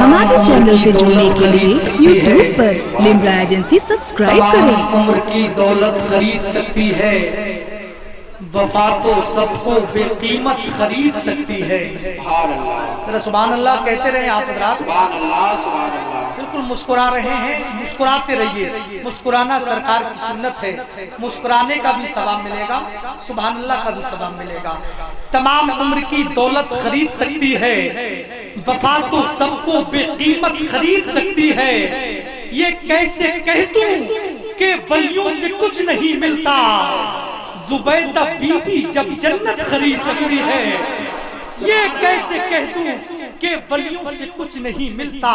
ہمارے چینل سے جڑنے کے لیے یوٹیوب پر لمبرا ایجنسی سبسکرائب کریں۔ عمر کی دولت خرید سکتی ہے، وفا تو سب کو بے قیمت خرید سکتی ہے۔ سبحان اللہ کہتے رہے آپ حضرات۔ سبحان اللہ سبحان اللہ۔ بالکل مسکرا رہے ہیں، مسکراتے رہیے، مسکرانا سرکار کی سنت ہے، مسکرانے کا بھی ثواب ملے گا، سبحان اللہ کا بھی ثواب ملے گا۔ تمام عمر کی دولت خرید سکتی ہے، وفا تو سب کو بے قیمت خرید سکتی ہے۔ یہ کیسے کہہ دوں کہ ولیوں سے کچھ نہیں ملتا، زبیدہ بی بی جب جنت خرید سکتی ہے۔ یہ کیسے کہہ دوں کہ ولیوں سے کچھ نہیں ملتا،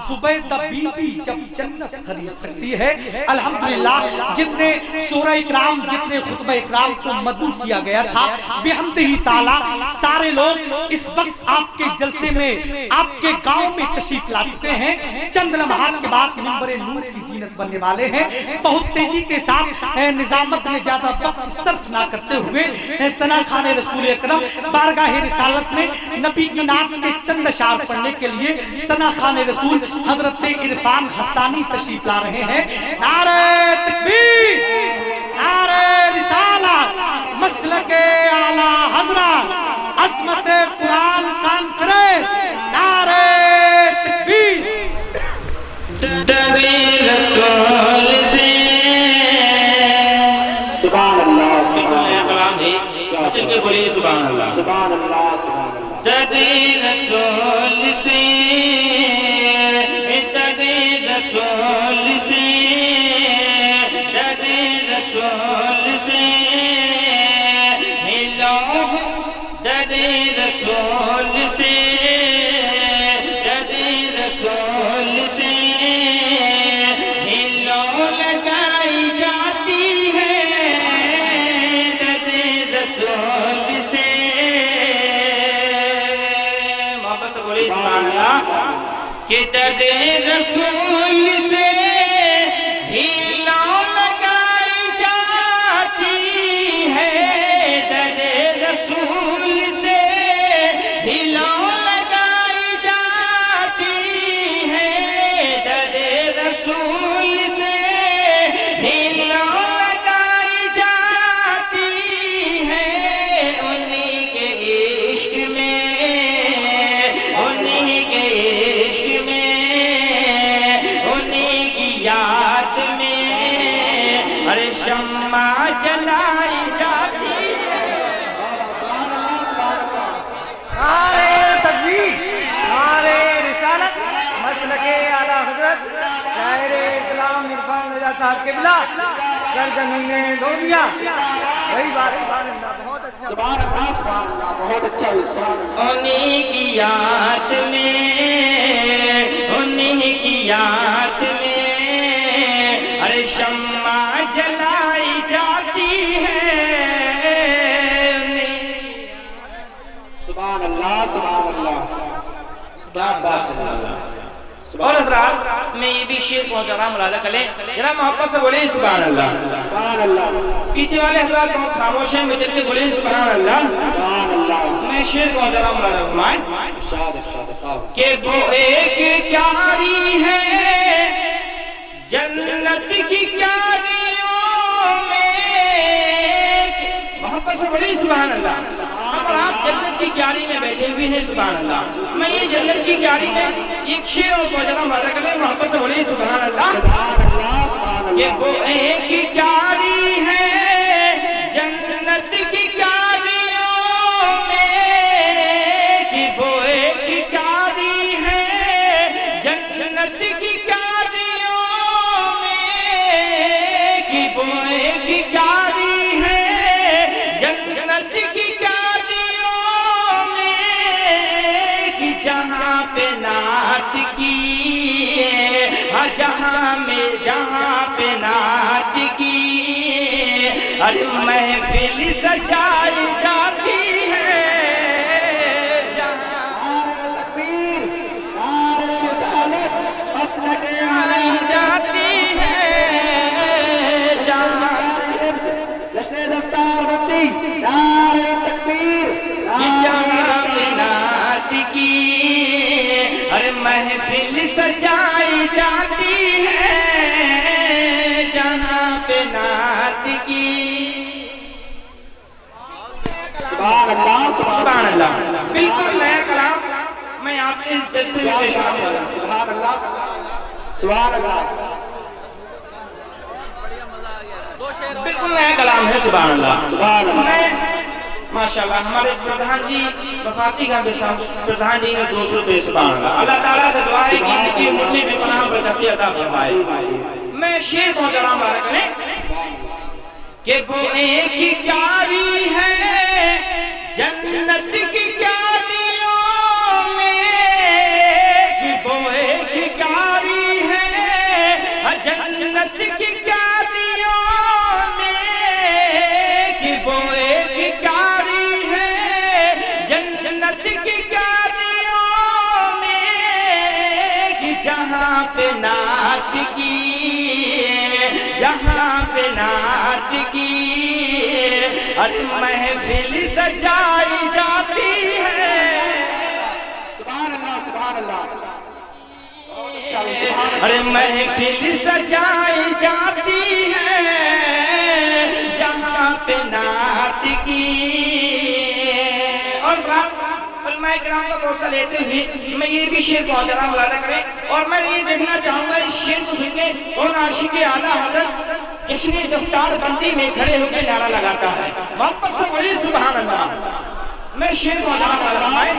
زبیدہ بی بی جب جنت خرید سکتی ہے۔ الحمدللہ جتنے شورا اکرام، جتنے خطبہ اکرام کو مدعو کیا گیا تھا، بحمدہ تعالیٰ سارے لوگ اس وقت آپ کے جلسے میں، آپ کے گاؤں میں تشریف لا چکے ہیں۔ چند لمحات کے بعد منبر نور کی زینت بننے والے ہیں۔ بہت تیزی کے ساتھ نظامت میں زیادہ وقت صرف نہ کرتے ہوئے ثنا خوان رسول اکرم بارگاہ رسالت میں نبی کی نعت کے چند اشعار پڑھنے کے لیے ثنا خوان رسول حضرت عرفان حسانی تشریف لا رہے ہیں۔ نعرہ تکبیر، نعرہ رسالت، مسلک اعلی حضرت، عظمت قرآن کانفرنس، نعرہ تکبیر۔ ڈرے رسول سے سبحان اللہ سبحان اللہ، دل کے بولیے سبحان اللہ سبحان اللہ سبحان اللہ۔ ڈرے رسول سے، ڈرے رسول سے، ڈرے رسول سے، ہلو ڈرے رسول سے، ڈرے رسول سے، ہلو لگائی جاتی ہے، ڈرے رسول سے۔ محبت سے بولی سبحان اللہ کہ ڈرے رسول سے ہلو لگائی جاتی ہے، ڈرے رسول سے ہلو لگائی جاتی ہے، ڈرے رسول سے ہلو لگائی جاتی ہے۔ انہی کے عشق میں، انہی کے عشق میں، انہی کی یاد میں ہر شمع جلائی جاتی ہے۔ نعرہ تکبیر، نعرہ رسالت، مسلک اعلی حضرت شاعر اسلام عرفان رضا صاحب قبلہ، سرزمین دولیا۔ وہی بات سبحان اللہ، بہت اچھا سبحان اللہ سبحان اللہ، بہت اچھا سبحان اللہ۔ انہی کی یاد میں، انہی کی یاد میں ہر شمع جلائی جاتی ہے۔ سبحان اللہ سبحان اللہ، سبحان اللہ۔ اور حضرات میں یہ بھی شعر پہنچا رہا ملالہ کریں، ذرا محبت سے بولیں سبحان اللہ سبحان اللہ۔ پیچھے والے حضرات بہت خاموش ہیں، مجھے کے بولیں سبحان اللہ سبحان اللہ۔ میں شعر پہنچا رہا ملالہ فرمائیں ارشاد ارشاد۔ کہ وہ ایک کیاری ہے جنت کی کیاریوں میں۔ محبت سے بولیں سبحان اللہ۔ اور آپ جنت کی کیاری میں بیٹھے ہوئے ہیں سبحان اللہ۔ میں یہ جنت کی کیاری میں ایک شعر اور پہنچا ملالہ کریں، محبت سے بولیں سبحان اللہ کہ وہ ایک کیاری ہے جنت کی کیاریوں میں، کہ وہ ایک کیاری ہے جنت کی کیاریوں میں، کہ وہ ایک کیاری ہے جنت کی کیاریوں میں، کہ جہاں پہ نعت کی، ہاں جہاں پہ نعت کی ہر محفل سجائی جاتی ہے، سجائی جاتی ہے، جہاں جشن دستار بندی، نعرہ تکبیر، جہاں پہ نعت کی ہر محفل سجائی جاتی ہے جہاں پہ نعت کی. سبحان اللہ سبحان اللہ. بالکل نیا کلام میں آپ اس جلسے میں پیش کرتا ہوں. سبحان اللہ سبحان اللہ. بالکل نیا کلام ہے. سبحان اللہ. سبحان اللہ. میں ماشاءاللہ ہمارے پردھان جی وفاتی کا پردھان جی نے 200 روپے. سبحان اللہ. اللہ تعالیٰ سے دعا ہے کہ ان کی مٹی میں پناہ برکتی عطا فرمائے. میں شعر کو ذرا مبارک کریں کہ وہ ایک کیاری ہے جنت کی کیاریوں میں، کہ وہ ایک کیاری ہے جنت کی کیاریوں میں، کہ وہ ایک کیاری ہے جنت کی کیاریوں میں، کہ جہاں پہ نعت کی، جہاں پہ نعت کی ارے محفل سجائی جاتی ہے. سبحان اللہ سبحان اللہ. ارے محفل سجائی جاتی ہے جہاں پہ نعت کی. اور علماء کرام کا بہت سا لیتے ہوئے میں یہ بھی شعر کو ذرا ملاحظہ کریں، اور میں یہ دیکھنا چاہوں گا اس شعر کو سن کے اور عاشق اعلیٰ حضرت جشن دستار بندی میں کھڑے ہو کے نعرہ لگاتا ہے. واپس سے بڑی سبحان اللہ. میں شعر کو ذرا فرمائیں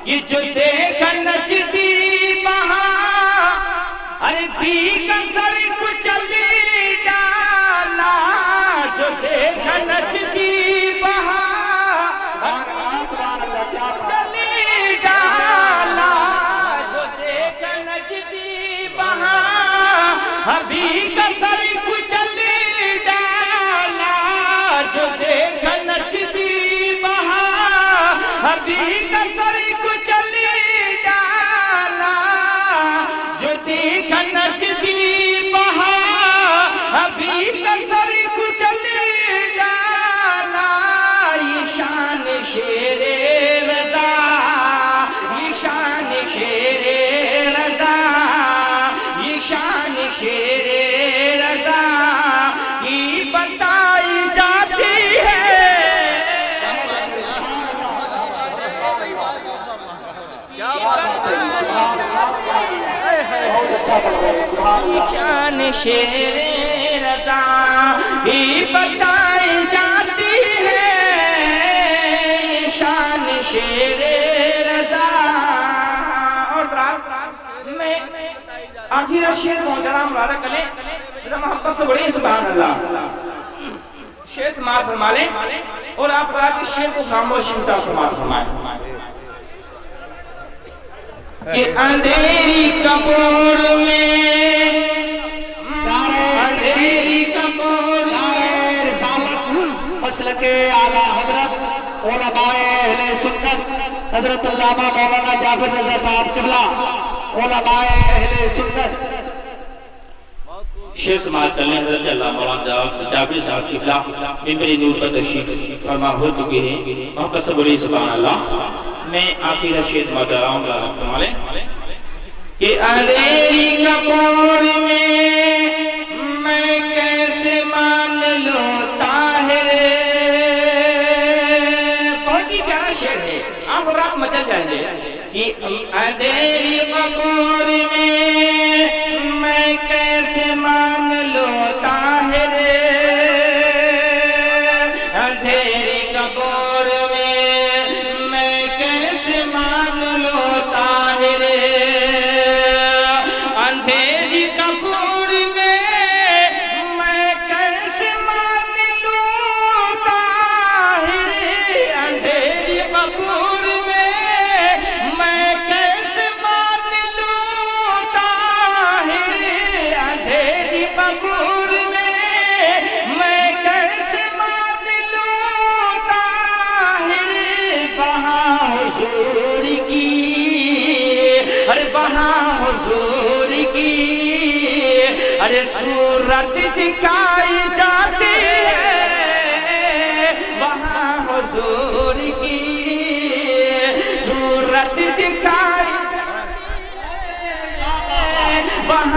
کہ جو دیکھا نجدی وہاں ارے بھی کا سر کچلی ڈالا، جو دیکھا نجدی وہاں چلی ڈالا، جو دیکھا نجدی وہاں ابھی کا سر کچلی ڈالا، جو دیکھا نجدی وہاں ابھی کا سر کچلی ڈالا، جو دیکھا نجدی وہاں ابھی کا سر کچلی ڈالا. یہ شان شیر رضا، یہ شان شیر رضا، یہ شان شیر رضا کی بتائی جاتی ہے. شان شیر رضا کی بتائی جاتی ہے، شان شیر رضا. اور میں آخر شعر کو ذرا مبارک کریں، ذرا محبت سے بڑی سبحان اللہ. شعر سماعت فرما لیں اور آپ رات اس شعر کو خاموشی کے ساتھ سماعت فرمائیں کہ اندھیری قبر میں، اندھیری قبر میں مسلک اعلیٰ حضرت علماء اہل سنت حضرت علامہ مولانا جابر رضا صاحب قبلہ علماء اہل سنت. شعر سماعت کرنے حضرت اللہ مولانا جابر صاحب قبلہ منبر نور پر تشریف فرما ہو چکے ہیں. محبت سے بڑی سبحان اللہ. میں آخر شعر سماعت کر رہا ہوں ملازم فرما لیں کہ اندھیری قبر میں کیسے مان لوں طاہر. بہت ہی پیارا شعر ہے، آپ رات مچل جائیں گے کہ اندھیری قبر میں کیسے مان لوں طاہر. اندھیری قبر میں کیسے مان لوں طاہر. اندھیری قبر میں کیسے مان لوں طاہر. اندھیری قبر میں کیسے مان لوں طاہر. اندھیری قبر میں کیسے مان لوں طاہر. وہاں حضور کی، ارے وہاں حضور کی ارے صورت دکھائی جاتی ہے. وہاں حضور کی صورت دکھائی جاتی